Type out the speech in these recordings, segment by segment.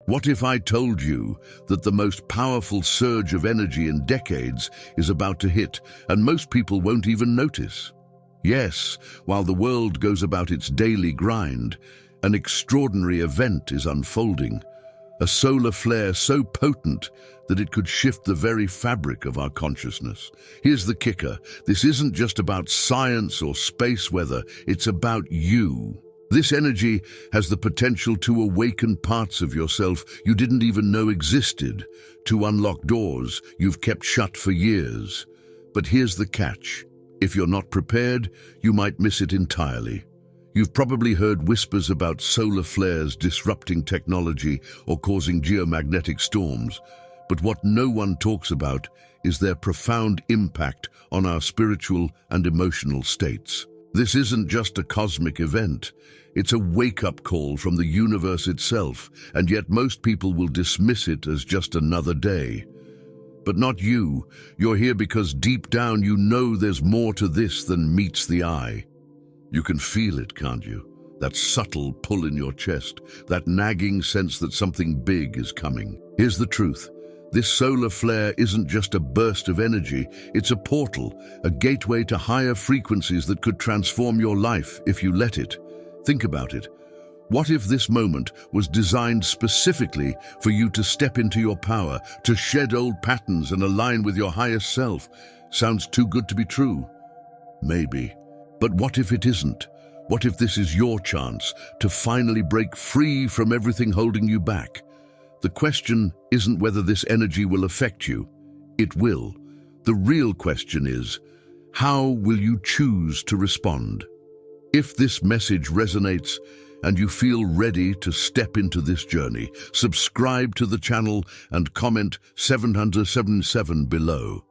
What if I told you that the most powerful surge of energy in decades is about to hit, and most people won't even notice? Yes, while the world goes about its daily grind, an extraordinary event is unfolding. A solar flare so potent that it could shift the very fabric of our consciousness. Here's the kicker. This isn't just about science or space weather, it's about you. This energy has the potential to awaken parts of yourself you didn't even know existed, to unlock doors you've kept shut for years. But here's the catch. If you're not prepared, you might miss it entirely. You've probably heard whispers about solar flares disrupting technology or causing geomagnetic storms, but what no one talks about is their profound impact on our spiritual and emotional states. This isn't just a cosmic event, it's a wake-up call from the universe itself, and yet most people will dismiss it as just another day. But not you. You're here because deep down you know there's more to this than meets the eye. You can feel it, can't you? That subtle pull in your chest, that nagging sense that something big is coming. Here's the truth. This solar flare isn't just a burst of energy, it's a portal, a gateway to higher frequencies that could transform your life if you let it. Think about it. What if this moment was designed specifically for you to step into your power, to shed old patterns and align with your highest self? Sounds too good to be true. Maybe. But what if it isn't? What if this is your chance to finally break free from everything holding you back? The question isn't whether this energy will affect you. It will. The real question is, how will you choose to respond? If this message resonates and you feel ready to step into this journey, subscribe to the channel and comment 777 below.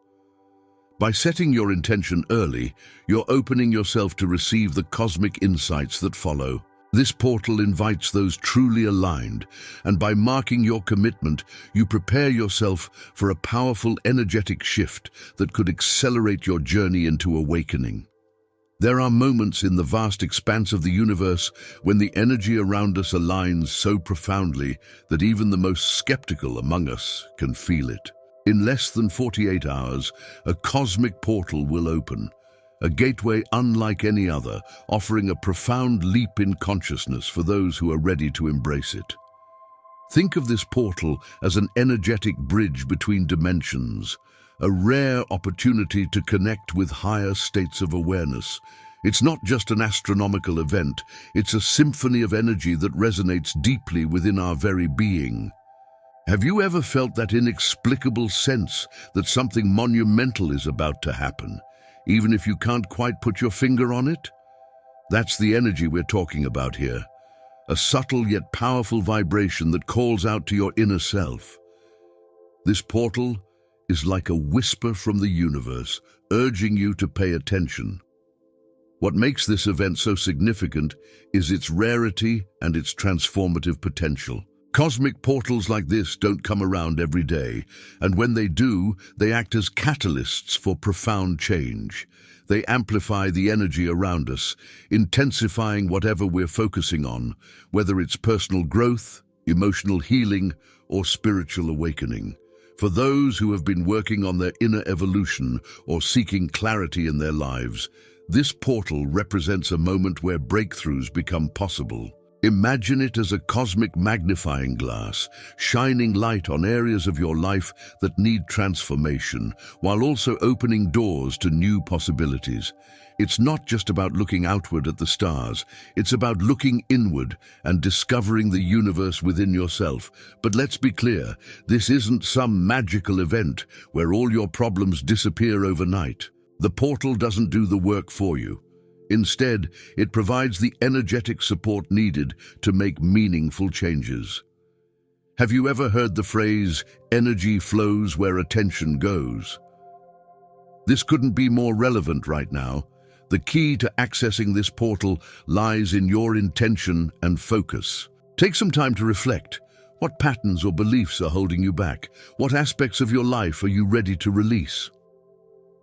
By setting your intention early, you're opening yourself to receive the cosmic insights that follow. This portal invites those truly aligned, and by marking your commitment, you prepare yourself for a powerful energetic shift that could accelerate your journey into awakening. There are moments in the vast expanse of the universe when the energy around us aligns so profoundly that even the most skeptical among us can feel it. In less than 48 hours, a cosmic portal will open, a gateway unlike any other, offering a profound leap in consciousness for those who are ready to embrace it. Think of this portal as an energetic bridge between dimensions, a rare opportunity to connect with higher states of awareness. It's not just an astronomical event, it's a symphony of energy that resonates deeply within our very being. Have you ever felt that inexplicable sense that something monumental is about to happen, even if you can't quite put your finger on it? That's the energy we're talking about here. A subtle yet powerful vibration that calls out to your inner self. This portal is like a whisper from the universe, urging you to pay attention. What makes this event so significant is its rarity and its transformative potential. Cosmic portals like this don't come around every day, and when they do, they act as catalysts for profound change. They amplify the energy around us, intensifying whatever we're focusing on, whether it's personal growth, emotional healing, or spiritual awakening. For those who have been working on their inner evolution or seeking clarity in their lives, this portal represents a moment where breakthroughs become possible. Imagine it as a cosmic magnifying glass, shining light on areas of your life that need transformation, while also opening doors to new possibilities. It's not just about looking outward at the stars, it's about looking inward and discovering the universe within yourself. But let's be clear, this isn't some magical event where all your problems disappear overnight. The portal doesn't do the work for you. Instead, it provides the energetic support needed to make meaningful changes. Have you ever heard the phrase, "Energy flows where attention goes"? This couldn't be more relevant right now. The key to accessing this portal lies in your intention and focus. Take some time to reflect. What patterns or beliefs are holding you back? What aspects of your life are you ready to release?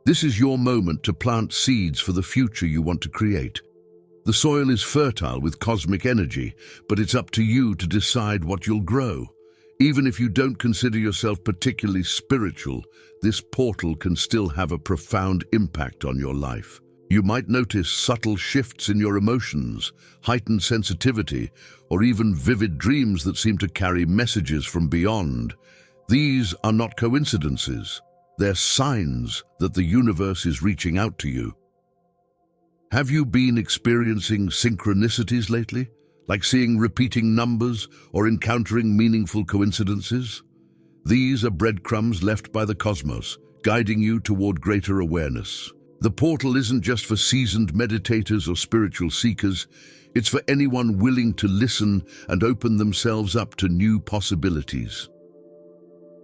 This is your moment to plant seeds for the future you want to create. The soil is fertile with cosmic energy, but it's up to you to decide what you'll grow. Even if you don't consider yourself particularly spiritual, this portal can still have a profound impact on your life. You might notice subtle shifts in your emotions, heightened sensitivity, or even vivid dreams that seem to carry messages from beyond. These are not coincidences. They're signs that the universe is reaching out to you. Have you been experiencing synchronicities lately? Like seeing repeating numbers or encountering meaningful coincidences? These are breadcrumbs left by the cosmos, guiding you toward greater awareness. The portal isn't just for seasoned meditators or spiritual seekers, it's for anyone willing to listen and open themselves up to new possibilities.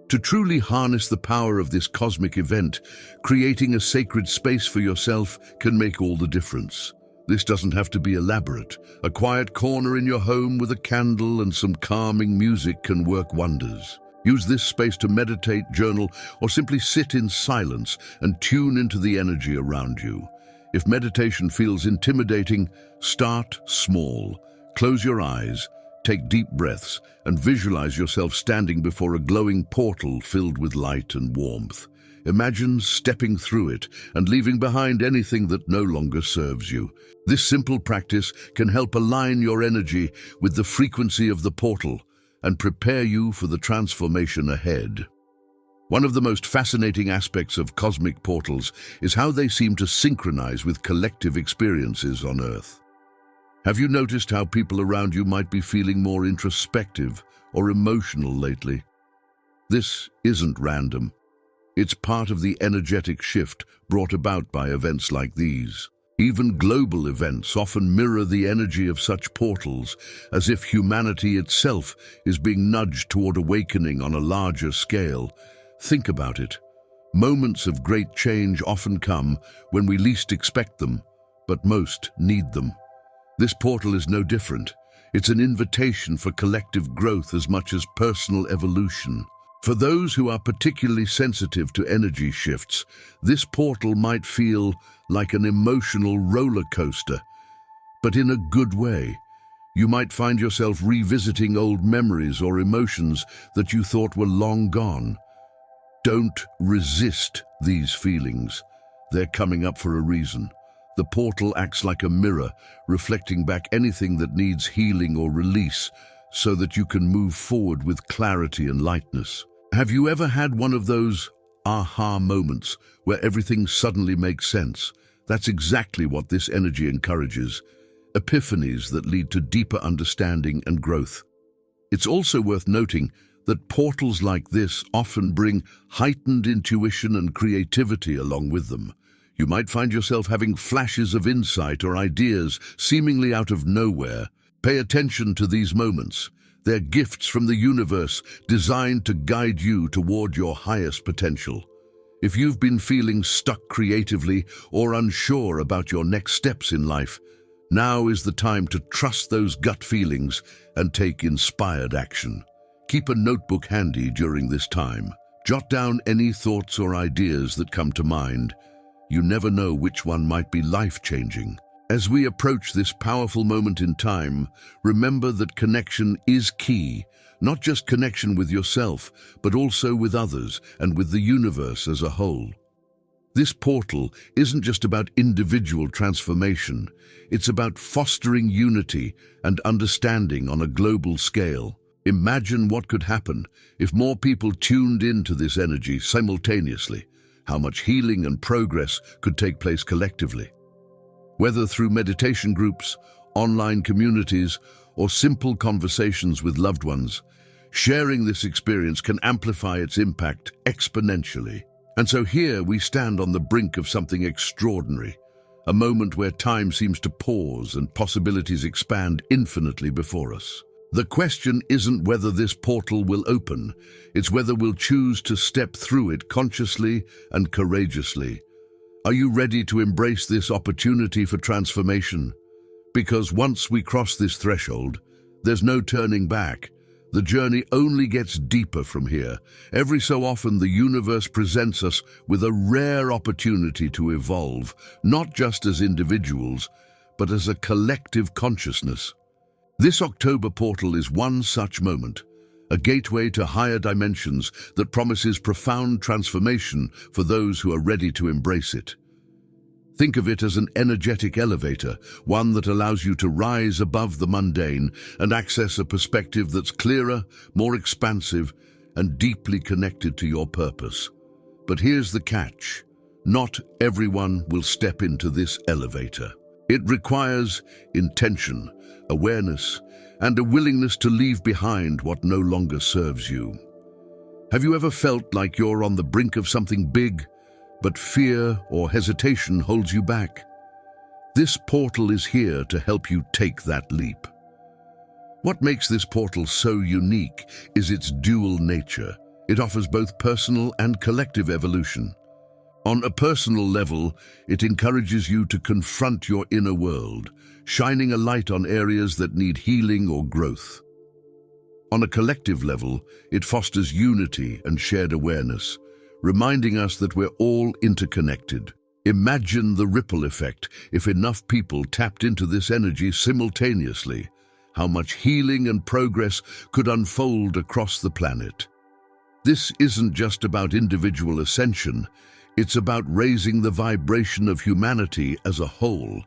To truly harness the power of this cosmic event, creating a sacred space for yourself can make all the difference. This doesn't have to be elaborate. A quiet corner in your home with a candle and some calming music can work wonders. Use this space to meditate, journal, or simply sit in silence and tune into the energy around you. If meditation feels intimidating, start small. Close your eyes, take deep breaths, and visualize yourself standing before a glowing portal filled with light and warmth. Imagine stepping through it and leaving behind anything that no longer serves you. This simple practice can help align your energy with the frequency of the portal and prepare you for the transformation ahead. One of the most fascinating aspects of cosmic portals is how they seem to synchronize with collective experiences on Earth. Have you noticed how people around you might be feeling more introspective or emotional lately? This isn't random. It's part of the energetic shift brought about by events like these. Even global events often mirror the energy of such portals, as if humanity itself is being nudged toward awakening on a larger scale. Think about it. Moments of great change often come when we least expect them, but most need them. This portal is no different. It's an invitation for collective growth as much as personal evolution. For those who are particularly sensitive to energy shifts, this portal might feel like an emotional roller coaster, but in a good way. You might find yourself revisiting old memories or emotions that you thought were long gone. Don't resist these feelings. They're coming up for a reason. The portal acts like a mirror, reflecting back anything that needs healing or release, so that you can move forward with clarity and lightness. Have you ever had one of those aha moments where everything suddenly makes sense? That's exactly what this energy encourages. Epiphanies that lead to deeper understanding and growth. It's also worth noting that portals like this often bring heightened intuition and creativity along with them. You might find yourself having flashes of insight or ideas seemingly out of nowhere. Pay attention to these moments. They're gifts from the universe designed to guide you toward your highest potential. If you've been feeling stuck creatively or unsure about your next steps in life, now is the time to trust those gut feelings and take inspired action. Keep a notebook handy during this time. Jot down any thoughts or ideas that come to mind. You never know which one might be life-changing. As we approach this powerful moment in time, remember that connection is key, not just connection with yourself, but also with others and with the universe as a whole. This portal isn't just about individual transformation, it's about fostering unity and understanding on a global scale. Imagine what could happen if more people tuned into this energy simultaneously, how much healing and progress could take place collectively. Whether through meditation groups, online communities, or simple conversations with loved ones, sharing this experience can amplify its impact exponentially. And so here we stand on the brink of something extraordinary, a moment where time seems to pause and possibilities expand infinitely before us. The question isn't whether this portal will open, it's whether we'll choose to step through it consciously and courageously. Are you ready to embrace this opportunity for transformation? Because once we cross this threshold, there's no turning back. The journey only gets deeper from here. Every so often, the universe presents us with a rare opportunity to evolve, not just as individuals, but as a collective consciousness. This October portal is one such moment, a gateway to higher dimensions that promises profound transformation for those who are ready to embrace it. Think of it as an energetic elevator, one that allows you to rise above the mundane and access a perspective that's clearer, more expansive, and deeply connected to your purpose. But here's the catch. Not everyone will step into this elevator. It requires intention, awareness, and a willingness to leave behind what no longer serves you. Have you ever felt like you're on the brink of something big, but fear or hesitation holds you back? This portal is here to help you take that leap. What makes this portal so unique is its dual nature. It offers both personal and collective evolution. On a personal level, it encourages you to confront your inner world, shining a light on areas that need healing or growth. On a collective level, it fosters unity and shared awareness, reminding us that we're all interconnected. Imagine the ripple effect if enough people tapped into this energy simultaneously. How much healing and progress could unfold across the planet. This isn't just about individual ascension, it's about raising the vibration of humanity as a whole.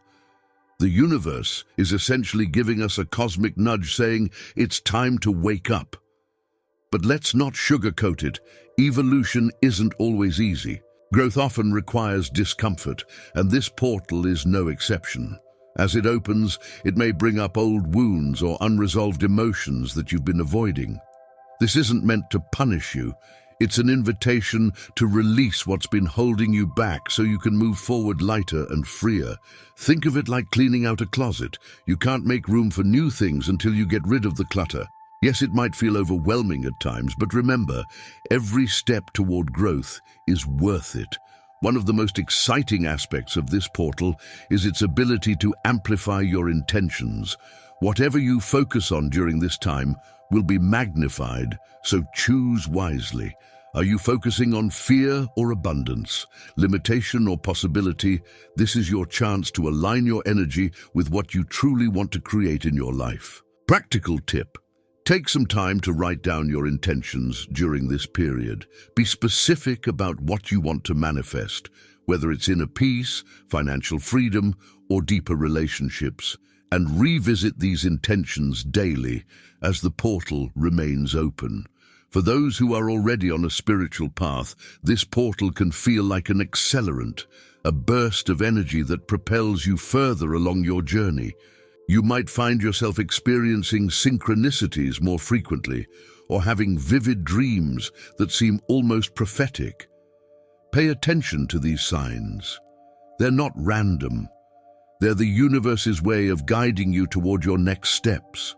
The universe is essentially giving us a cosmic nudge saying it's time to wake up. But let's not sugarcoat it. Evolution isn't always easy. Growth often requires discomfort, and this portal is no exception. As it opens, it may bring up old wounds or unresolved emotions that you've been avoiding. This isn't meant to punish you. It's an invitation to release what's been holding you back so you can move forward lighter and freer. Think of it like cleaning out a closet. You can't make room for new things until you get rid of the clutter. Yes, it might feel overwhelming at times, but remember, every step toward growth is worth it. One of the most exciting aspects of this portal is its ability to amplify your intentions. Whatever you focus on during this time will be magnified, so choose wisely. Are you focusing on fear or abundance, limitation or possibility? This is your chance to align your energy with what you truly want to create in your life. Practical tip. Take some time to write down your intentions during this period. Be specific about what you want to manifest, whether it's inner peace, financial freedom, or deeper relationships, and revisit these intentions daily as the portal remains open. For those who are already on a spiritual path, this portal can feel like an accelerant, a burst of energy that propels you further along your journey. You might find yourself experiencing synchronicities more frequently, or having vivid dreams that seem almost prophetic. Pay attention to these signs. They're not random. They're the universe's way of guiding you toward your next steps.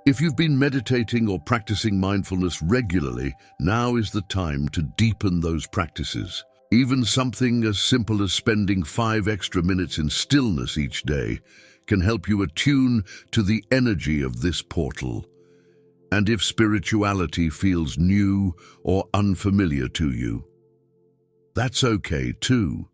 If you've been meditating or practicing mindfulness regularly, now is the time to deepen those practices. Even something as simple as spending 5 extra minutes in stillness each day can help you attune to the energy of this portal. And if spirituality feels new or unfamiliar to you, that's okay too.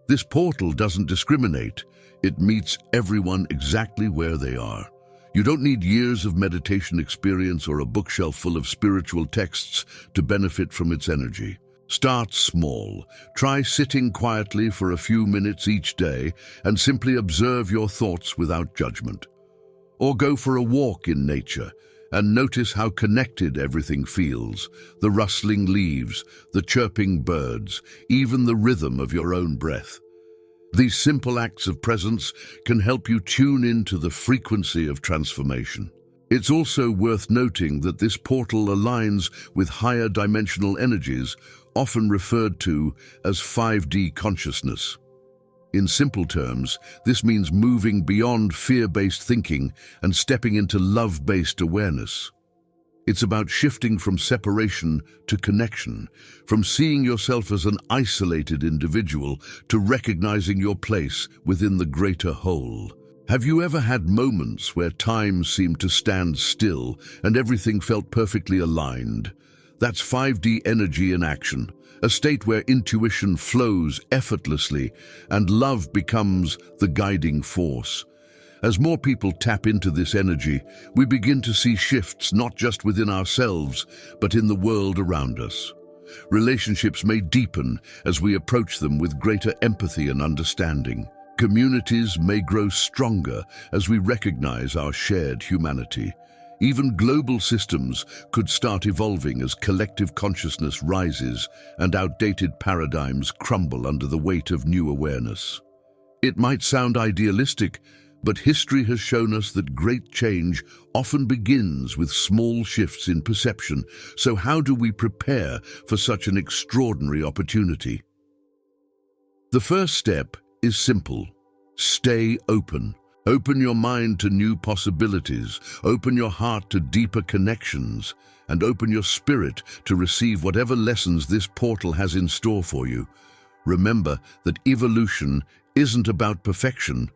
This portal doesn't discriminate. It meets everyone exactly where they are. You don't need years of meditation experience or a bookshelf full of spiritual texts to benefit from its energy. Start small. Try sitting quietly for a few minutes each day and simply observe your thoughts without judgment. Or go for a walk in nature and notice how connected everything feels. The rustling leaves, the chirping birds, even the rhythm of your own breath. These simple acts of presence can help you tune into the frequency of transformation. It's also worth noting that this portal aligns with higher dimensional energies, often referred to as 5D consciousness. In simple terms, this means moving beyond fear-based thinking and stepping into love-based awareness. It's about shifting from separation to connection, from seeing yourself as an isolated individual to recognizing your place within the greater whole. Have you ever had moments where time seemed to stand still and everything felt perfectly aligned? That's 5D energy in action, a state where intuition flows effortlessly and love becomes the guiding force. As more people tap into this energy, we begin to see shifts not just within ourselves, but in the world around us. Relationships may deepen as we approach them with greater empathy and understanding. Communities may grow stronger as we recognize our shared humanity. Even global systems could start evolving as collective consciousness rises and outdated paradigms crumble under the weight of new awareness. It might sound idealistic, but history has shown us that great change often begins with small shifts in perception. So how do we prepare for such an extraordinary opportunity? The first step is simple. Stay open. Open your mind to new possibilities. Open your heart to deeper connections. And open your spirit to receive whatever lessons this portal has in store for you. Remember that evolution isn't about perfection.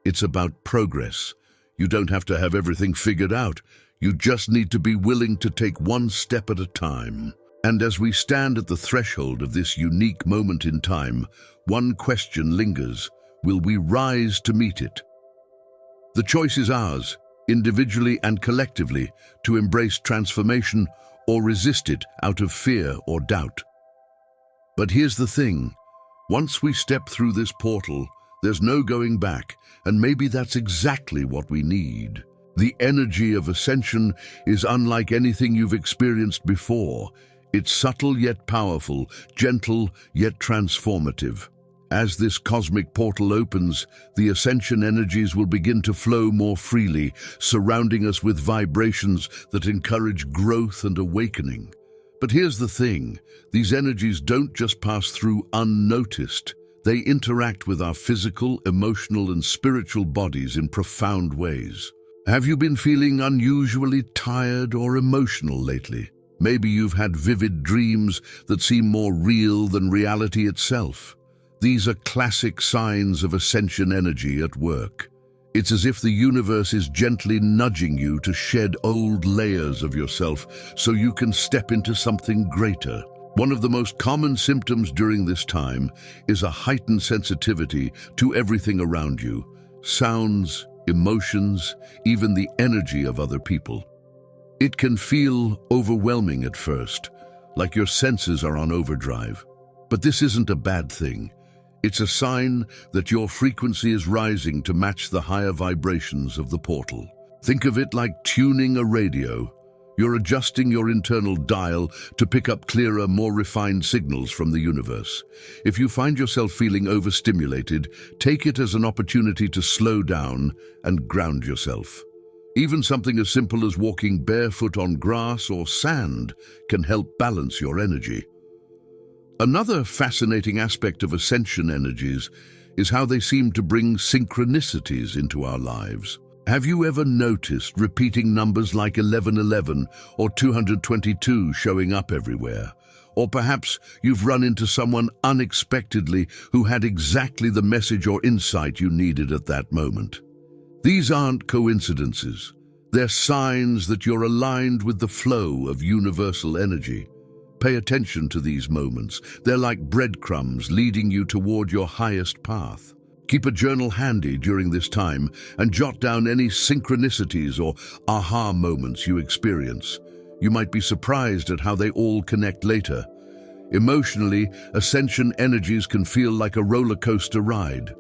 It's about progress. You don't have to have everything figured out. You just need to be willing to take one step at a time. And as we stand at the threshold of this unique moment in time, one question lingers. Will we rise to meet it? The choice is ours, individually and collectively, to embrace transformation or resist it out of fear or doubt. But here's the thing. Once we step through this portal, there's no going back, and maybe that's exactly what we need. The energy of ascension is unlike anything you've experienced before. It's subtle yet powerful, gentle yet transformative. As this cosmic portal opens, the ascension energies will begin to flow more freely, surrounding us with vibrations that encourage growth and awakening. But here's the thing, these energies don't just pass through unnoticed. They interact with our physical, emotional, and spiritual bodies in profound ways. Have you been feeling unusually tired or emotional lately? Maybe you've had vivid dreams that seem more real than reality itself. These are classic signs of ascension energy at work. It's as if the universe is gently nudging you to shed old layers of yourself so you can step into something greater. One of the most common symptoms during this time is a heightened sensitivity to everything around you. Sounds, emotions, even the energy of other people. It can feel overwhelming at first, like your senses are on overdrive. But this isn't a bad thing. It's a sign that your frequency is rising to match the higher vibrations of the portal. Think of it like tuning a radio. You're adjusting your internal dial to pick up clearer, more refined signals from the universe. If you find yourself feeling overstimulated, take it as an opportunity to slow down and ground yourself. Even something as simple as walking barefoot on grass or sand can help balance your energy. Another fascinating aspect of ascension energies is how they seem to bring synchronicities into our lives. Have you ever noticed repeating numbers like 1111 or 222 showing up everywhere? Or perhaps you've run into someone unexpectedly who had exactly the message or insight you needed at that moment. These aren't coincidences. They're signs that you're aligned with the flow of universal energy. Pay attention to these moments. They're like breadcrumbs leading you toward your highest path. Keep a journal handy during this time and jot down any synchronicities or aha moments you experience. You might be surprised at how they all connect later. Emotionally, ascension energies can feel like a roller coaster ride.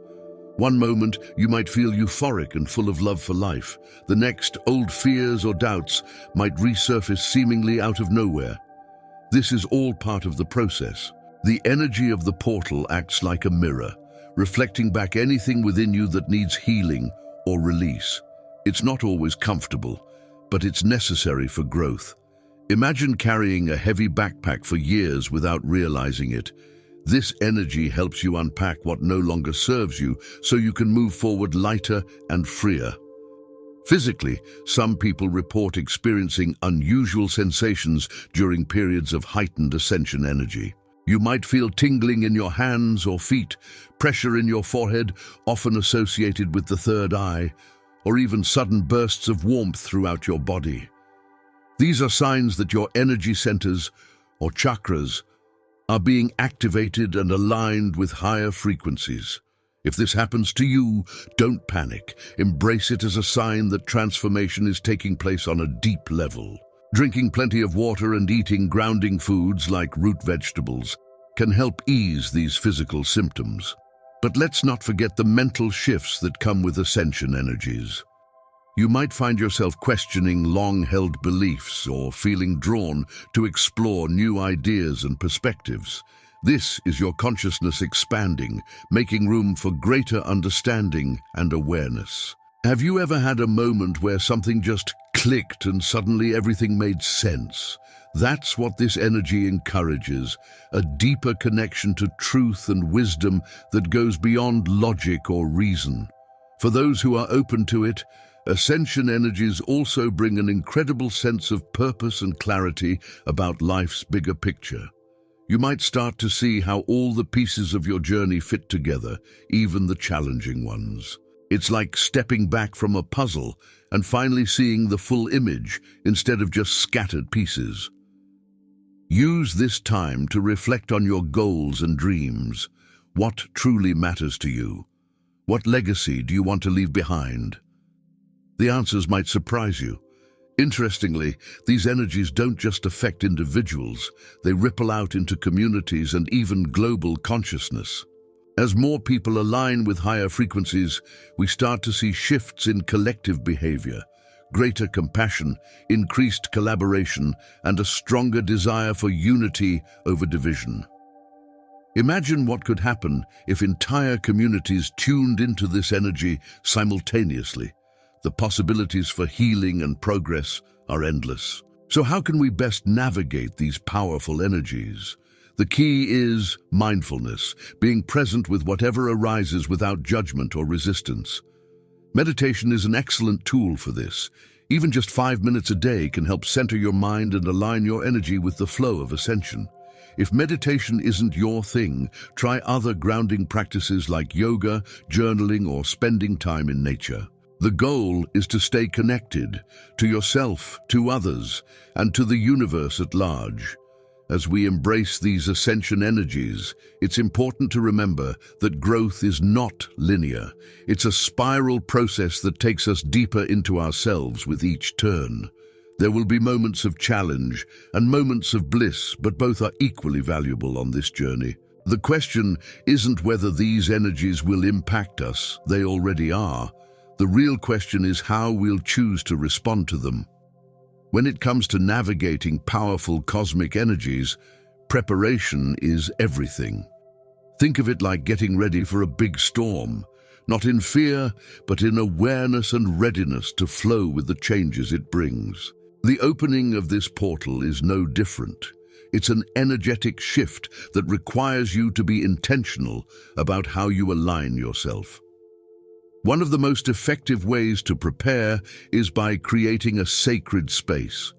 One moment, you might feel euphoric and full of love for life. The next, old fears or doubts might resurface seemingly out of nowhere. This is all part of the process. The energy of the portal acts like a mirror, reflecting back anything within you that needs healing or release. It's not always comfortable, but it's necessary for growth. Imagine carrying a heavy backpack for years without realizing it. This energy helps you unpack what no longer serves you so you can move forward lighter and freer. Physically, some people report experiencing unusual sensations during periods of heightened ascension energy. You might feel tingling in your hands or feet, pressure in your forehead, often associated with the third eye, or even sudden bursts of warmth throughout your body. These are signs that your energy centers, or chakras, are being activated and aligned with higher frequencies. If this happens to you, don't panic. Embrace it as a sign that transformation is taking place on a deep level. Drinking plenty of water and eating grounding foods like root vegetables can help ease these physical symptoms. But let's not forget the mental shifts that come with ascension energies. You might find yourself questioning long-held beliefs or feeling drawn to explore new ideas and perspectives. This is your consciousness expanding, making room for greater understanding and awareness. Have you ever had a moment where something just clicked and suddenly everything made sense? That's what this energy encourages, a deeper connection to truth and wisdom that goes beyond logic or reason. For those who are open to it, ascension energies also bring an incredible sense of purpose and clarity about life's bigger picture. You might start to see how all the pieces of your journey fit together, even the challenging ones. It's like stepping back from a puzzle and finally seeing the full image instead of just scattered pieces. Use this time to reflect on your goals and dreams. What truly matters to you? What legacy do you want to leave behind? The answers might surprise you. Interestingly, these energies don't just affect individuals, they ripple out into communities and even global consciousness. As more people align with higher frequencies, we start to see shifts in collective behavior, greater compassion, increased collaboration, and a stronger desire for unity over division. Imagine what could happen if entire communities tuned into this energy simultaneously. The possibilities for healing and progress are endless. So how can we best navigate these powerful energies? The key is mindfulness, being present with whatever arises without judgment or resistance. Meditation is an excellent tool for this. Even just 5 minutes a day can help center your mind and align your energy with the flow of ascension. If meditation isn't your thing, try other grounding practices like yoga, journaling, or spending time in nature. The goal is to stay connected to yourself, to others, and to the universe at large. As we embrace these ascension energies, it's important to remember that growth is not linear. It's a spiral process that takes us deeper into ourselves with each turn. There will be moments of challenge and moments of bliss, but both are equally valuable on this journey. The question isn't whether these energies will impact us, they already are. The real question is how we'll choose to respond to them. When it comes to navigating powerful cosmic energies, preparation is everything. Think of it like getting ready for a big storm, not in fear, but in awareness and readiness to flow with the changes it brings. The opening of this portal is no different. It's an energetic shift that requires you to be intentional about how you align yourself. One of the most effective ways to prepare is by creating a sacred space,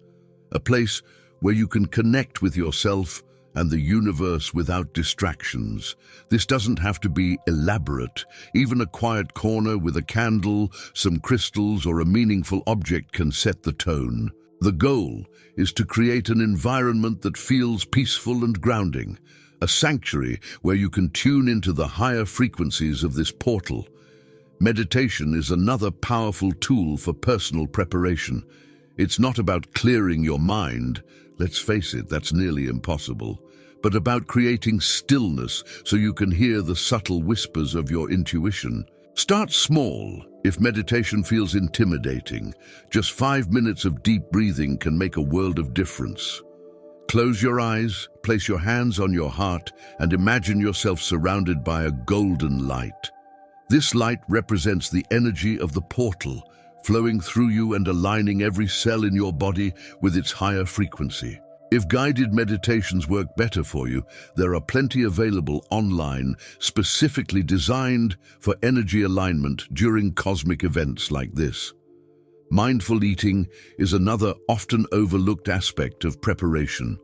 a place where you can connect with yourself and the universe without distractions. This doesn't have to be elaborate. Even a quiet corner with a candle, some crystals, or a meaningful object can set the tone. The goal is to create an environment that feels peaceful and grounding, a sanctuary where you can tune into the higher frequencies of this portal. Meditation is another powerful tool for personal preparation. It's not about clearing your mind, let's face it, that's nearly impossible, but about creating stillness so you can hear the subtle whispers of your intuition. Start small. If meditation feels intimidating, just 5 minutes of deep breathing can make a world of difference. Close your eyes, place your hands on your heart, and imagine yourself surrounded by a golden light. This light represents the energy of the portal, flowing through you and aligning every cell in your body with its higher frequency. If guided meditations work better for you, there are plenty available online, specifically designed for energy alignment during cosmic events like this. Mindful eating is another often overlooked aspect of preparation.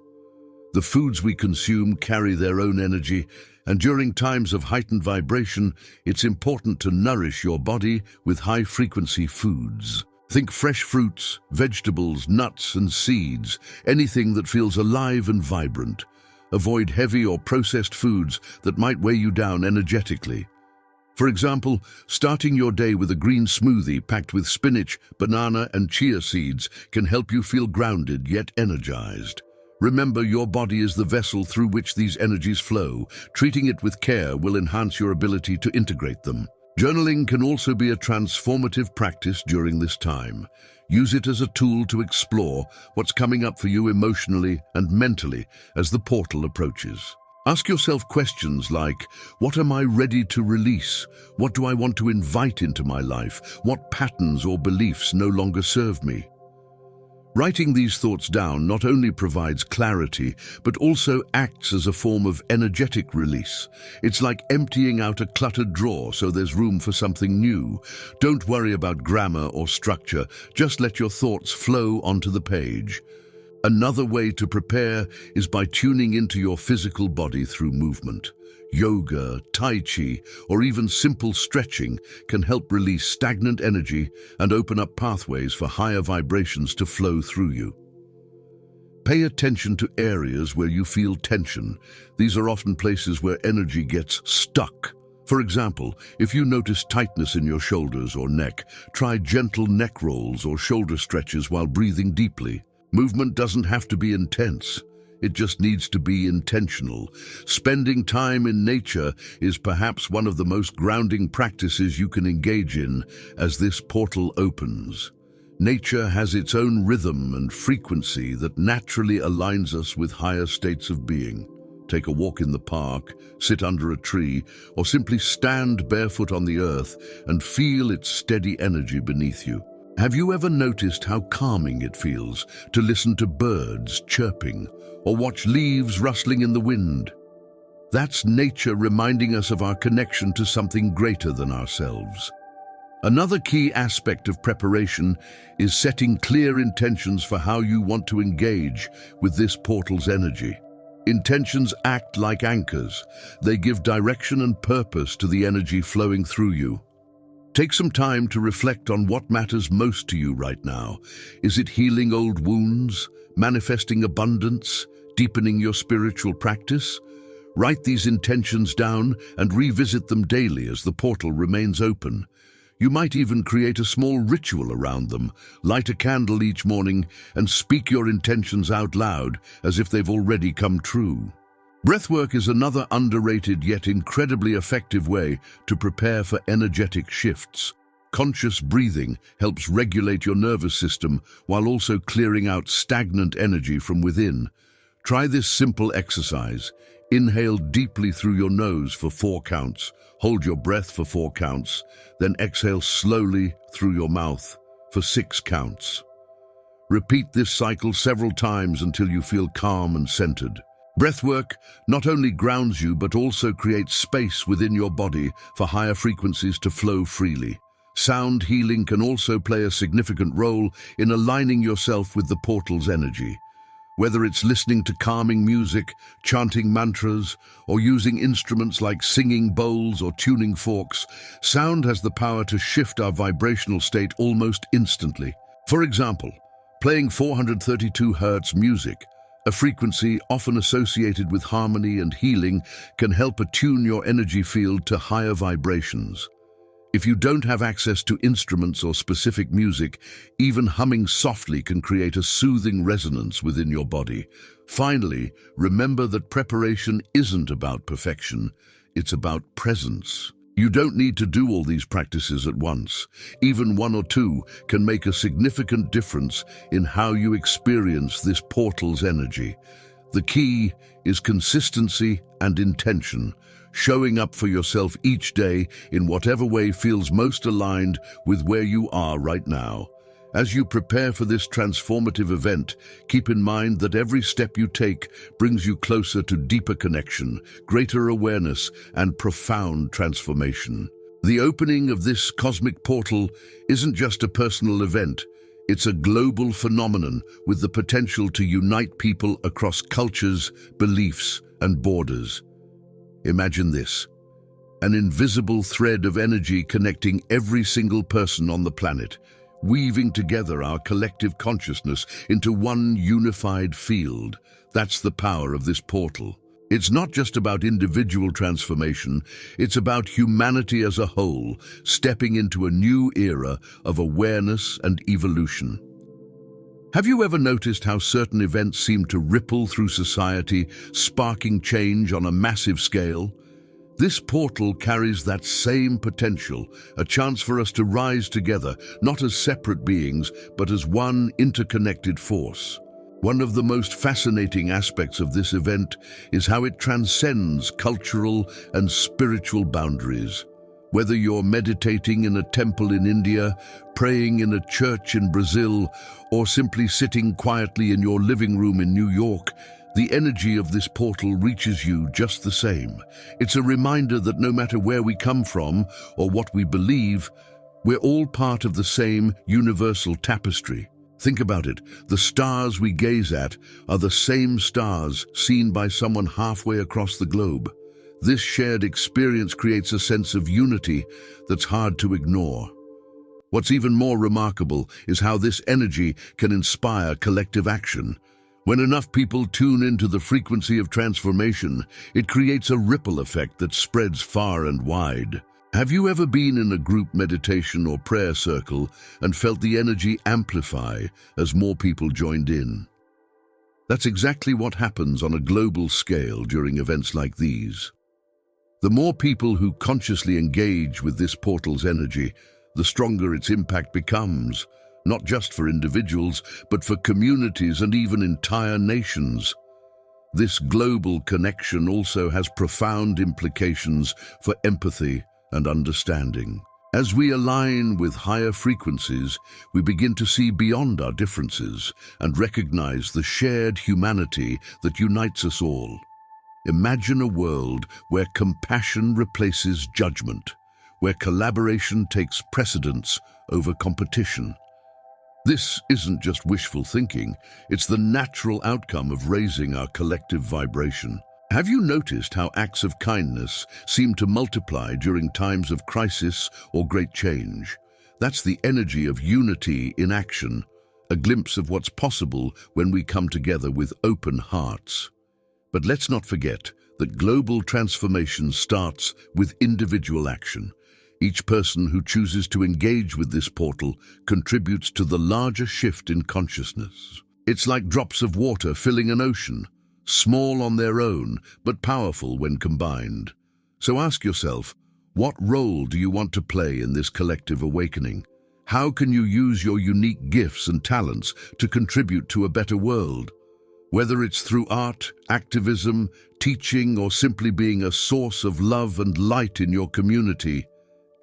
The foods we consume carry their own energy, and during times of heightened vibration, it's important to nourish your body with high-frequency foods. Think fresh fruits, vegetables, nuts, and seeds, anything that feels alive and vibrant. Avoid heavy or processed foods that might weigh you down energetically. For example, starting your day with a green smoothie packed with spinach, banana, and chia seeds can help you feel grounded yet energized. Remember, your body is the vessel through which these energies flow. Treating it with care will enhance your ability to integrate them. Journaling can also be a transformative practice during this time. Use it as a tool to explore what's coming up for you emotionally and mentally as the portal approaches. Ask yourself questions like, what am I ready to release? What do I want to invite into my life? What patterns or beliefs no longer serve me? Writing these thoughts down not only provides clarity, but also acts as a form of energetic release. It's like emptying out a cluttered drawer so there's room for something new. Don't worry about grammar or structure, just let your thoughts flow onto the page. Another way to prepare is by tuning into your physical body through movement. Yoga, Tai Chi, or even simple stretching can help release stagnant energy and open up pathways for higher vibrations to flow through you. Pay attention to areas where you feel tension. These are often places where energy gets stuck. For example, if you notice tightness in your shoulders or neck, try gentle neck rolls or shoulder stretches while breathing deeply. Movement doesn't have to be intense. It just needs to be intentional. Spending time in nature is perhaps one of the most grounding practices you can engage in as this portal opens. Nature has its own rhythm and frequency that naturally aligns us with higher states of being. Take a walk in the park, sit under a tree, or simply stand barefoot on the earth and feel its steady energy beneath you. Have you ever noticed how calming it feels to listen to birds chirping or watch leaves rustling in the wind? That's nature reminding us of our connection to something greater than ourselves. Another key aspect of preparation is setting clear intentions for how you want to engage with this portal's energy. Intentions act like anchors. They give direction and purpose to the energy flowing through you. Take some time to reflect on what matters most to you right now. Is it healing old wounds, manifesting abundance, deepening your spiritual practice? Write these intentions down and revisit them daily as the portal remains open. You might even create a small ritual around them, light a candle each morning, and speak your intentions out loud as if they've already come true. Breathwork is another underrated yet incredibly effective way to prepare for energetic shifts. Conscious breathing helps regulate your nervous system while also clearing out stagnant energy from within. Try this simple exercise. Inhale deeply through your nose for 4 counts. Hold your breath for 4 counts. Then exhale slowly through your mouth for 6 counts. Repeat this cycle several times until you feel calm and centered. Breathwork not only grounds you but also creates space within your body for higher frequencies to flow freely. Sound healing can also play a significant role in aligning yourself with the portal's energy. Whether it's listening to calming music, chanting mantras, or using instruments like singing bowls or tuning forks, sound has the power to shift our vibrational state almost instantly. For example, playing 432 Hz music, a frequency often associated with harmony and healing, can help attune your energy field to higher vibrations. If you don't have access to instruments or specific music, even humming softly can create a soothing resonance within your body. Finally, remember that preparation isn't about perfection, it's about presence. You don't need to do all these practices at once. Even 1 or 2 can make a significant difference in how you experience this portal's energy. The key is consistency and intention, showing up for yourself each day in whatever way feels most aligned with where you are right now. As you prepare for this transformative event, keep in mind that every step you take brings you closer to deeper connection, greater awareness, and profound transformation. The opening of this cosmic portal isn't just a personal event, it's a global phenomenon with the potential to unite people across cultures, beliefs, and borders. Imagine this: an invisible thread of energy connecting every single person on the planet, weaving together our collective consciousness into one unified field. That's the power of this portal. It's not just about individual transformation, it's about humanity as a whole, stepping into a new era of awareness and evolution. Have you ever noticed how certain events seem to ripple through society, sparking change on a massive scale? This portal carries that same potential, a chance for us to rise together, not as separate beings, but as one interconnected force. One of the most fascinating aspects of this event is how it transcends cultural and spiritual boundaries. Whether you're meditating in a temple in India, praying in a church in Brazil, or simply sitting quietly in your living room in New York, the energy of this portal reaches you just the same. It's a reminder that no matter where we come from or what we believe, we're all part of the same universal tapestry. Think about it. The stars we gaze at are the same stars seen by someone halfway across the globe. This shared experience creates a sense of unity that's hard to ignore. What's even more remarkable is how this energy can inspire collective action. When enough people tune into the frequency of transformation, it creates a ripple effect that spreads far and wide. Have you ever been in a group meditation or prayer circle and felt the energy amplify as more people joined in? That's exactly what happens on a global scale during events like these. The more people who consciously engage with this portal's energy, the stronger its impact becomes, not just for individuals, but for communities and even entire nations. This global connection also has profound implications for empathy and understanding. As we align with higher frequencies, we begin to see beyond our differences and recognize the shared humanity that unites us all. Imagine a world where compassion replaces judgment, where collaboration takes precedence over competition. This isn't just wishful thinking, it's the natural outcome of raising our collective vibration. Have you noticed how acts of kindness seem to multiply during times of crisis or great change? That's the energy of unity in action, a glimpse of what's possible when we come together with open hearts. But let's not forget that global transformation starts with individual action. Each person who chooses to engage with this portal contributes to the larger shift in consciousness. It's like drops of water filling an ocean, small on their own, but powerful when combined. So ask yourself, what role do you want to play in this collective awakening? How can you use your unique gifts and talents to contribute to a better world? Whether it's through art, activism, teaching, or simply being a source of love and light in your community,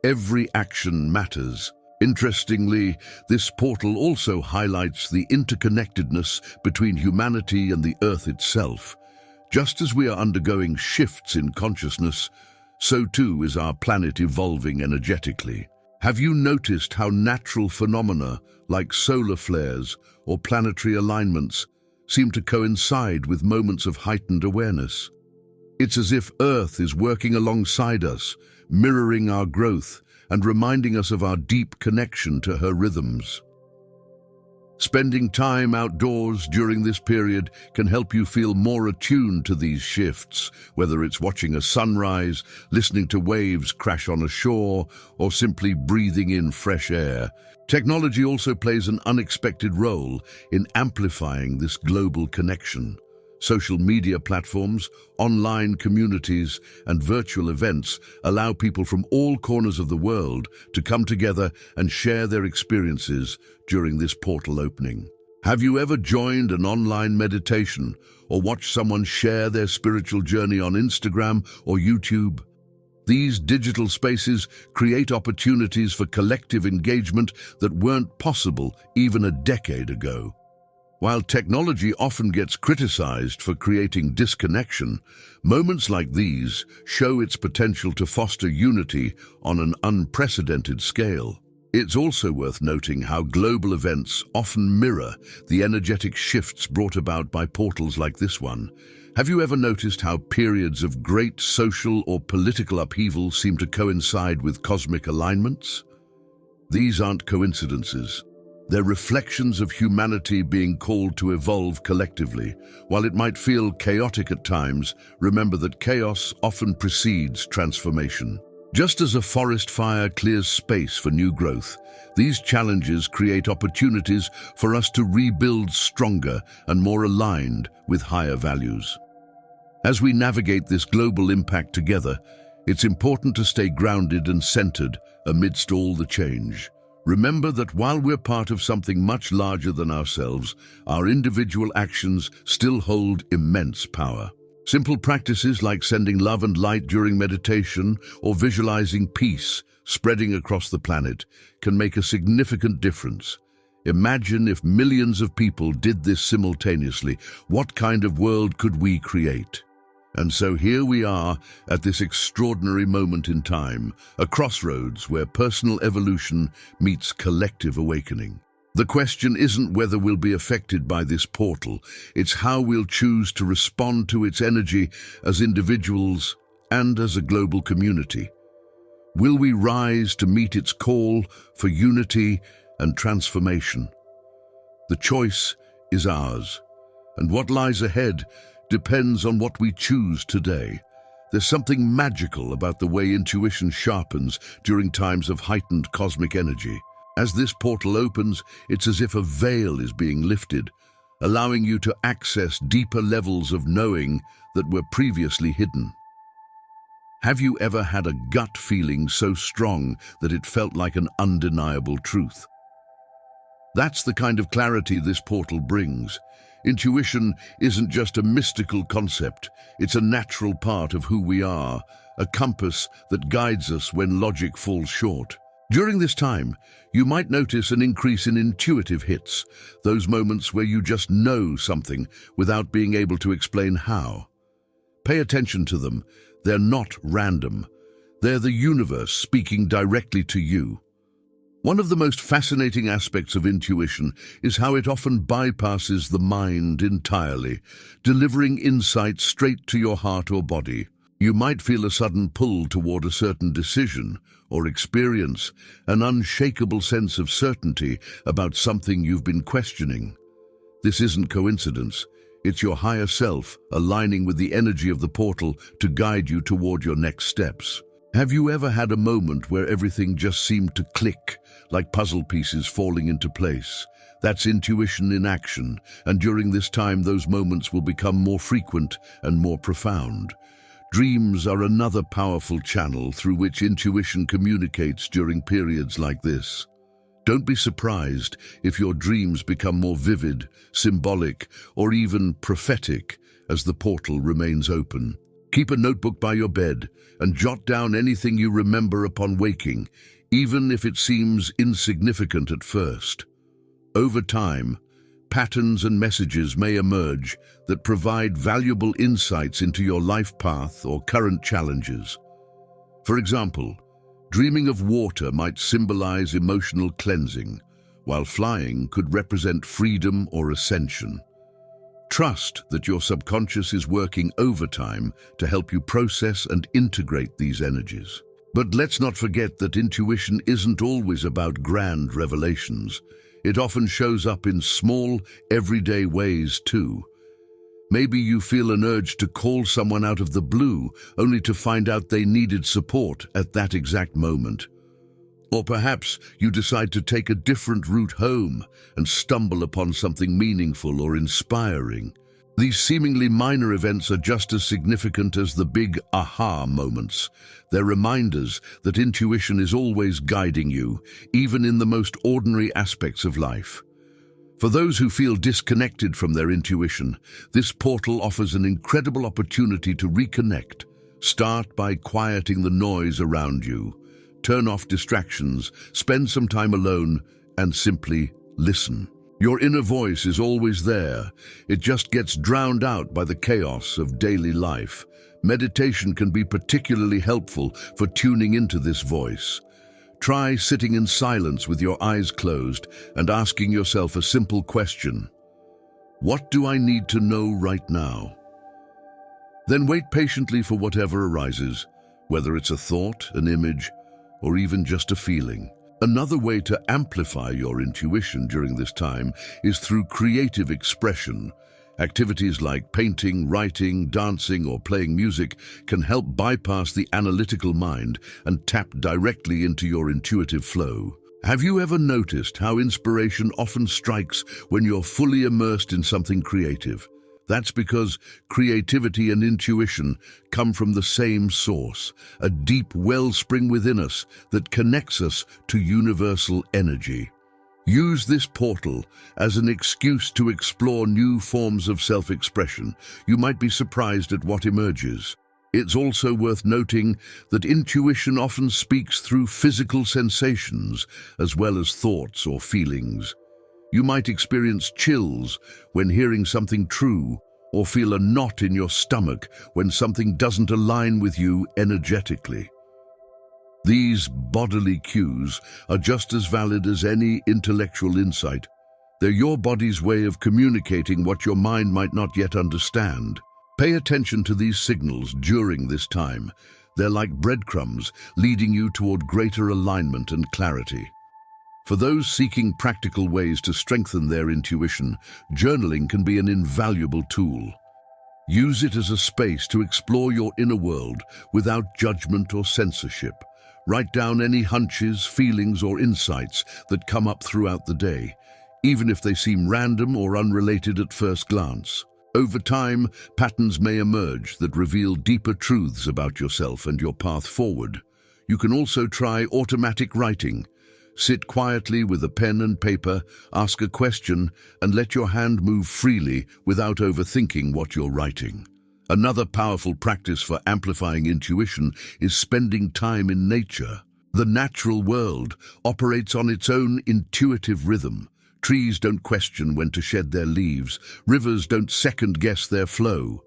every action matters. Interestingly, this portal also highlights the interconnectedness between humanity and the Earth itself. Just as we are undergoing shifts in consciousness, so too is our planet evolving energetically. Have you noticed how natural phenomena like solar flares or planetary alignments seem to coincide with moments of heightened awareness? It's as if Earth is working alongside us, mirroring our growth and reminding us of our deep connection to her rhythms. Spending time outdoors during this period can help you feel more attuned to these shifts, whether it's watching a sunrise, listening to waves crash on a shore, or simply breathing in fresh air. Technology also plays an unexpected role in amplifying this global connection. Social media platforms, online communities, and virtual events allow people from all corners of the world to come together and share their experiences during this portal opening. Have you ever joined an online meditation or watched someone share their spiritual journey on Instagram or YouTube? These digital spaces create opportunities for collective engagement that weren't possible even a decade ago. While technology often gets criticized for creating disconnection, moments like these show its potential to foster unity on an unprecedented scale. It's also worth noting how global events often mirror the energetic shifts brought about by portals like this one. Have you ever noticed how periods of great social or political upheaval seem to coincide with cosmic alignments? These aren't coincidences. They're reflections of humanity being called to evolve collectively. While it might feel chaotic at times, remember that chaos often precedes transformation. Just as a forest fire clears space for new growth, these challenges create opportunities for us to rebuild stronger and more aligned with higher values. As we navigate this global impact together, it's important to stay grounded and centered amidst all the change. Remember that while we're part of something much larger than ourselves, our individual actions still hold immense power. Simple practices like sending love and light during meditation or visualizing peace spreading across the planet can make a significant difference. Imagine if millions of people did this simultaneously. What kind of world could we create? And so here we are at this extraordinary moment in time, a crossroads where personal evolution meets collective awakening. The question isn't whether we'll be affected by this portal, it's how we'll choose to respond to its energy as individuals and as a global community. Will we rise to meet its call for unity and transformation? The choice is ours, and what lies ahead depends on what we choose today. There's something magical about the way intuition sharpens during times of heightened cosmic energy. As this portal opens, it's as if a veil is being lifted, allowing you to access deeper levels of knowing that were previously hidden. Have you ever had a gut feeling so strong that it felt like an undeniable truth? That's the kind of clarity this portal brings. Intuition isn't just a mystical concept, it's a natural part of who we are, a compass that guides us when logic falls short. During this time, you might notice an increase in intuitive hits, those moments where you just know something without being able to explain how. Pay attention to them. They're not random. They're the universe speaking directly to you. One of the most fascinating aspects of intuition is how it often bypasses the mind entirely, delivering insight straight to your heart or body. You might feel a sudden pull toward a certain decision or experience an unshakable sense of certainty about something you've been questioning. This isn't coincidence. It's your higher self aligning with the energy of the portal to guide you toward your next steps. Have you ever had a moment where everything just seemed to click, like puzzle pieces falling into place? That's intuition in action, and during this time those moments will become more frequent and more profound. Dreams are another powerful channel through which intuition communicates during periods like this. Don't be surprised if your dreams become more vivid, symbolic, or even prophetic as the portal remains open. Keep a notebook by your bed and jot down anything you remember upon waking, even if it seems insignificant at first. Over time, patterns and messages may emerge that provide valuable insights into your life path or current challenges. For example, dreaming of water might symbolize emotional cleansing, while flying could represent freedom or ascension. Trust that your subconscious is working overtime to help you process and integrate these energies. But let's not forget that intuition isn't always about grand revelations. It often shows up in small, everyday ways too. Maybe you feel an urge to call someone out of the blue, only to find out they needed support at that exact moment. Or perhaps you decide to take a different route home and stumble upon something meaningful or inspiring. These seemingly minor events are just as significant as the big aha moments. They're reminders that intuition is always guiding you, even in the most ordinary aspects of life. For those who feel disconnected from their intuition, this portal offers an incredible opportunity to reconnect. Start by quieting the noise around you. Turn off distractions, spend some time alone, and simply listen. Your inner voice is always there. It just gets drowned out by the chaos of daily life. Meditation can be particularly helpful for tuning into this voice. Try sitting in silence with your eyes closed and asking yourself a simple question. What do I need to know right now? Then wait patiently for whatever arises, whether it's a thought, an image, or even just a feeling. Another way to amplify your intuition during this time is through creative expression. Activities like painting, writing, dancing, or playing music can help bypass the analytical mind and tap directly into your intuitive flow. Have you ever noticed how inspiration often strikes when you're fully immersed in something creative? That's because creativity and intuition come from the same source, a deep wellspring within us that connects us to universal energy. Use this portal as an excuse to explore new forms of self-expression. You might be surprised at what emerges. It's also worth noting that intuition often speaks through physical sensations as well as thoughts or feelings. You might experience chills when hearing something true, or feel a knot in your stomach when something doesn't align with you energetically. These bodily cues are just as valid as any intellectual insight. They're your body's way of communicating what your mind might not yet understand. Pay attention to these signals during this time. They're like breadcrumbs leading you toward greater alignment and clarity. For those seeking practical ways to strengthen their intuition, journaling can be an invaluable tool. Use it as a space to explore your inner world without judgment or censorship. Write down any hunches, feelings, or insights that come up throughout the day, even if they seem random or unrelated at first glance. Over time, patterns may emerge that reveal deeper truths about yourself and your path forward. You can also try automatic writing. Sit quietly with a pen and paper, ask a question, and let your hand move freely without overthinking what you're writing. Another powerful practice for amplifying intuition is spending time in nature. The natural world operates on its own intuitive rhythm. Trees don't question when to shed their leaves. Rivers don't second-guess their flow.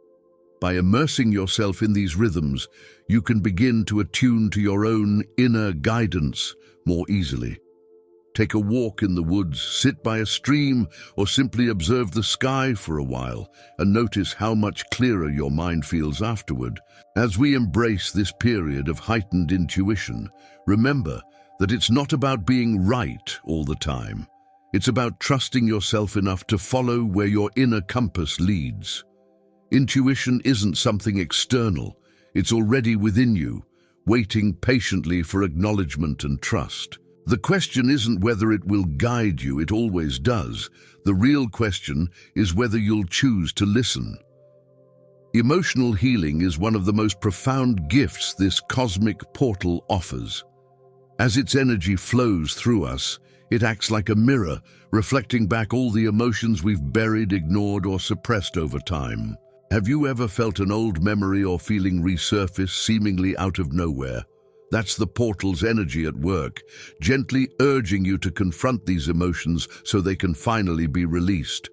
By immersing yourself in these rhythms, you can begin to attune to your own inner guidance more easily. Take a walk in the woods, sit by a stream, or simply observe the sky for a while and notice how much clearer your mind feels afterward. As we embrace this period of heightened intuition, remember that it's not about being right all the time. It's about trusting yourself enough to follow where your inner compass leads. Intuition isn't something external. It's already within you, waiting patiently for acknowledgement and trust. The question isn't whether it will guide you, it always does. The real question is whether you'll choose to listen. Emotional healing is one of the most profound gifts this cosmic portal offers. As its energy flows through us, it acts like a mirror, reflecting back all the emotions we've buried, ignored, or suppressed over time. Have you ever felt an old memory or feeling resurface seemingly out of nowhere? That's the portal's energy at work, gently urging you to confront these emotions so they can finally be released.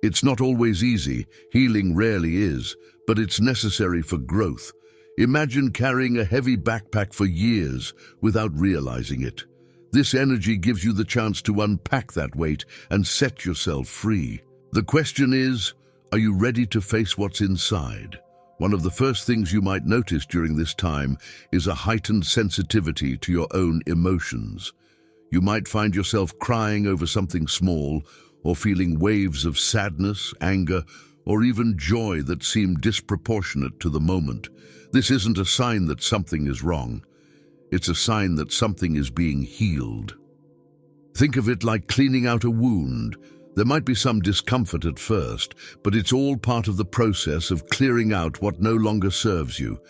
It's not always easy, healing rarely is, but it's necessary for growth. Imagine carrying a heavy backpack for years without realizing it. This energy gives you the chance to unpack that weight and set yourself free. The question is, are you ready to face what's inside? One of the first things you might notice during this time is a heightened sensitivity to your own emotions. You might find yourself crying over something small, or feeling waves of sadness, anger, or even joy that seem disproportionate to the moment. This isn't a sign that something is wrong. It's a sign that something is being healed. Think of it like cleaning out a wound. There might be some discomfort at first, but it's all part of the process of clearing out what no longer serves you.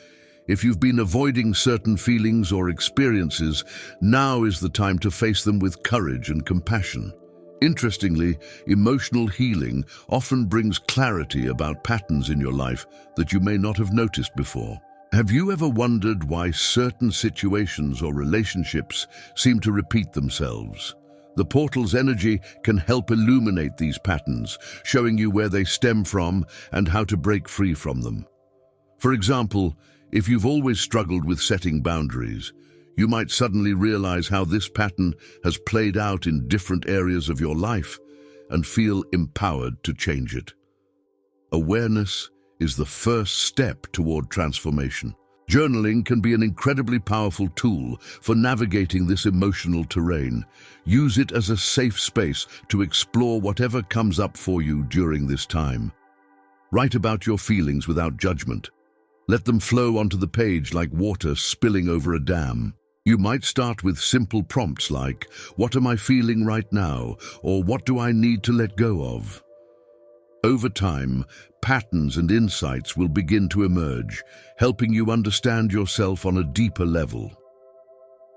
If you've been avoiding certain feelings or experiences, now is the time to face them with courage and compassion. Interestingly, emotional healing often brings clarity about patterns in your life that you may not have noticed before. Have you ever wondered why certain situations or relationships seem to repeat themselves? The portal's energy can help illuminate these patterns, showing you where they stem from and how to break free from them. For example, if you've always struggled with setting boundaries, you might suddenly realize how this pattern has played out in different areas of your life and feel empowered to change it. Awareness is the first step toward transformation. Journaling can be an incredibly powerful tool for navigating this emotional terrain. Use it as a safe space to explore whatever comes up for you during this time. Write about your feelings without judgment. Let them flow onto the page like water spilling over a dam. You might start with simple prompts like, "What am I feeling right now?" or "What do I need to let go of?" Over time, patterns and insights will begin to emerge, helping you understand yourself on a deeper level.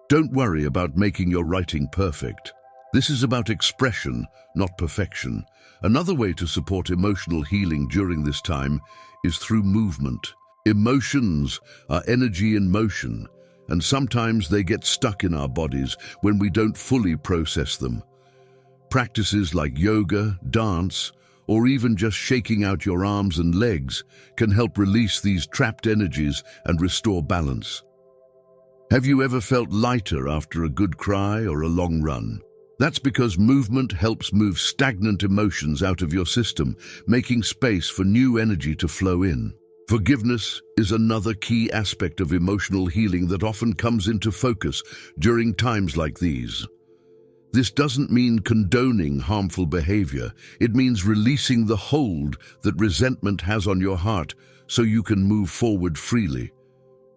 Don't worry about making your writing perfect. This is about expression, not perfection. Another way to support emotional healing during this time is through movement. Emotions are energy in motion, and sometimes they get stuck in our bodies when we don't fully process them. Practices like yoga, dance, or even just shaking out your arms and legs can help release these trapped energies and restore balance. Have you ever felt lighter after a good cry or a long run? That's because movement helps move stagnant emotions out of your system, making space for new energy to flow in. Forgiveness is another key aspect of emotional healing that often comes into focus during times like these. This doesn't mean condoning harmful behavior. It means releasing the hold that resentment has on your heart so you can move forward freely.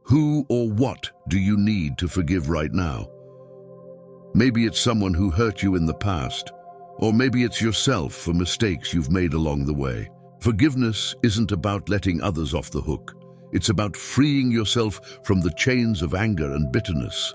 Who or what do you need to forgive right now? Maybe it's someone who hurt you in the past, or maybe it's yourself for mistakes you've made along the way. Forgiveness isn't about letting others off the hook. It's about freeing yourself from the chains of anger and bitterness.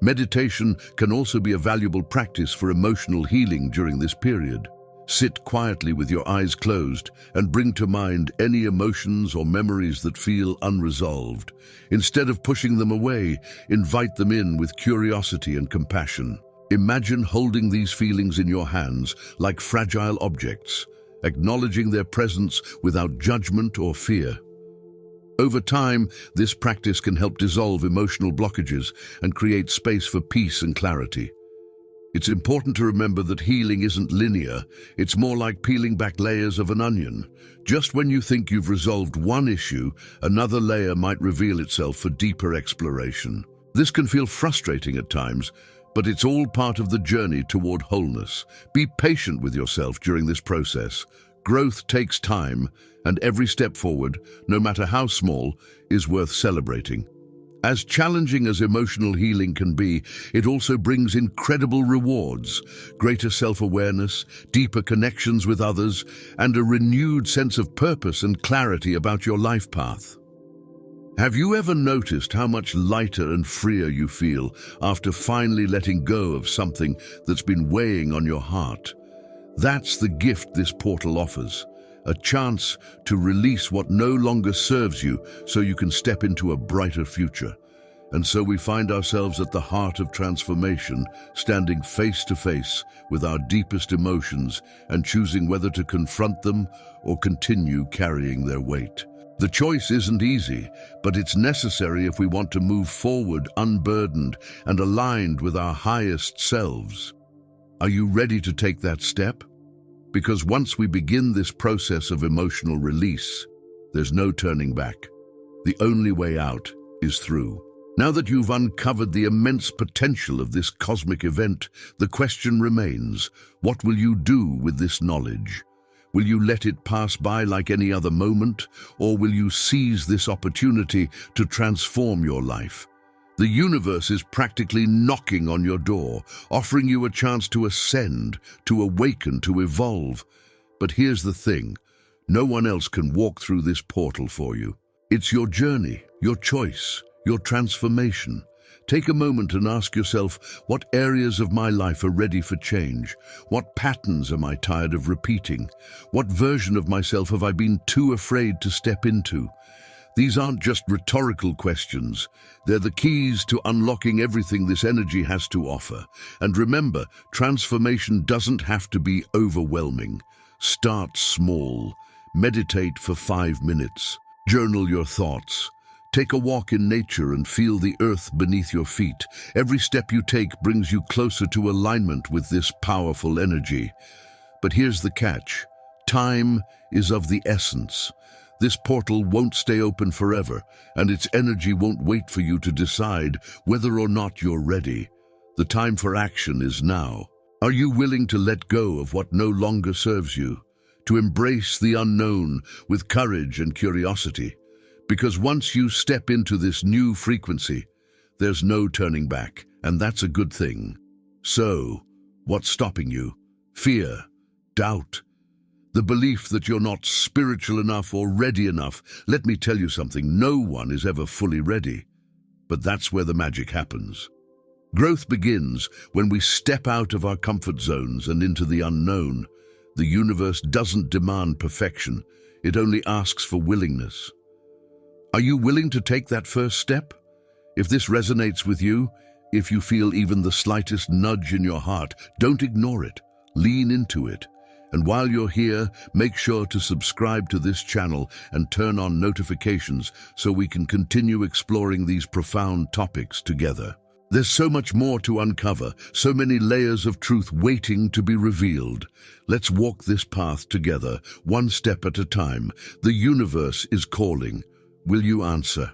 Meditation can also be a valuable practice for emotional healing during this period. Sit quietly with your eyes closed and bring to mind any emotions or memories that feel unresolved. Instead of pushing them away, invite them in with curiosity and compassion. Imagine holding these feelings in your hands like fragile objects, acknowledging their presence without judgment or fear. Over time, this practice can help dissolve emotional blockages and create space for peace and clarity. It's important to remember that healing isn't linear. It's more like peeling back layers of an onion. Just when you think you've resolved one issue, another layer might reveal itself for deeper exploration. This can feel frustrating at times, but it's all part of the journey toward wholeness. Be patient with yourself during this process. Growth takes time, and every step forward, no matter how small, is worth celebrating. As challenging as emotional healing can be, it also brings incredible rewards, greater self-awareness, deeper connections with others, and a renewed sense of purpose and clarity about your life path. Have you ever noticed how much lighter and freer you feel after finally letting go of something that's been weighing on your heart? That's the gift this portal offers, a chance to release what no longer serves you so you can step into a brighter future. And so we find ourselves at the heart of transformation, standing face to face with our deepest emotions and choosing whether to confront them or continue carrying their weight. The choice isn't easy, but it's necessary if we want to move forward unburdened and aligned with our highest selves. Are you ready to take that step? Because once we begin this process of emotional release, there's no turning back. The only way out is through. Now that you've uncovered the immense potential of this cosmic event, the question remains, what will you do with this knowledge? Will you let it pass by like any other moment, or will you seize this opportunity to transform your life? The universe is practically knocking on your door, offering you a chance to ascend, to awaken, to evolve. But here's the thing, no one else can walk through this portal for you. It's your journey, your choice, your transformation. Take a moment and ask yourself, what areas of my life are ready for change? What patterns am I tired of repeating? What version of myself have I been too afraid to step into? These aren't just rhetorical questions. They're the keys to unlocking everything this energy has to offer. And remember, transformation doesn't have to be overwhelming. Start small. Meditate for 5 minutes. Journal your thoughts. Take a walk in nature and feel the earth beneath your feet. Every step you take brings you closer to alignment with this powerful energy. But here's the catch. Time is of the essence. This portal won't stay open forever, and its energy won't wait for you to decide whether or not you're ready. The time for action is now. Are you willing to let go of what no longer serves you? To embrace the unknown with courage and curiosity? Because once you step into this new frequency, there's no turning back, and that's a good thing. So, what's stopping you? Fear, doubt, the belief that you're not spiritual enough or ready enough. Let me tell you something, no one is ever fully ready. But that's where the magic happens. Growth begins when we step out of our comfort zones and into the unknown. The universe doesn't demand perfection, it only asks for willingness. Are you willing to take that first step? If this resonates with you, if you feel even the slightest nudge in your heart, don't ignore it. Lean into it. And while you're here, make sure to subscribe to this channel and turn on notifications so we can continue exploring these profound topics together. There's so much more to uncover, so many layers of truth waiting to be revealed. Let's walk this path together, one step at a time. The universe is calling. Will you answer?